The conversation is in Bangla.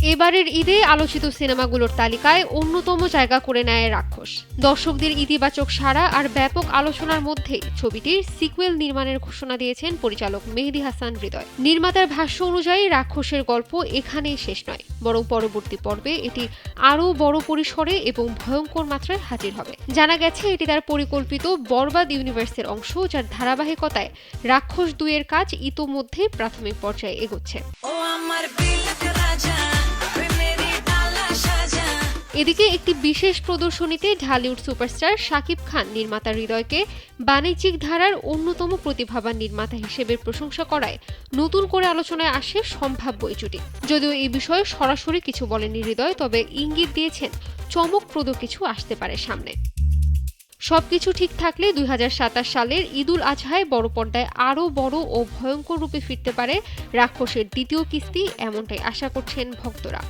এবারের ঈদে আলোচিত সিনেমাগুলোর তালিকায় অন্যতম জায়গা করে নেয় রাক্ষস। দর্শকদের ইতিবাচক সাড়া আর ব্যাপক আলোচনার মধ্যেই ছবিটির সিকুয়েল নির্মাণের ঘোষণা দিয়েছেন পরিচালক মেহেদী হাসান হৃদয়। নির্মাতার ভাষ্য অনুযায়ী রাক্ষসের গল্প এখানেই শেষ নয়, বরং পরবর্তী পর্বে এটি আরও বড় পরিসরে এবং ভয়ঙ্কর মাত্রায় হাজির হবে। জানা গেছে এটি তার পরিকল্পিত বরবাদ ইউনিভার্সের অংশ, যার ধারাবাহিকতায় রাক্ষস 2 এর কাজ ইতোমধ্যে প্রাথমিক পর্যায়ে এগোচ্ছে। এদিকে একটি বিশেষ প্রদর্শনীতে ঢালিউড সুপারস্টার শাকিব খান নির্মাতা হৃদয়কে বাণিজ্যিক ধারার অন্যতম প্রতিভাবান নির্মাতা হিসেবে প্রশংসা করায় নতুন করে আলোচনায় আসে সম্ভাব্য এই জুটি। যদিও এই বিষয়ে সরাসরি কিছু বলেননি হৃদয়, তবে ইঙ্গিত দিয়েছেন চমকপ্রদ কিছু আসতে পারে সামনে। সবকিছু ঠিক থাকলে 2027 সালের ঈদুল আজহায় বড় পর্দায় আরও বড় ও ভয়ঙ্কর রূপে ফিরতে পারে রাক্ষসের দ্বিতীয় কিস্তি, এমনটাই আশা করছেন ভক্তরা।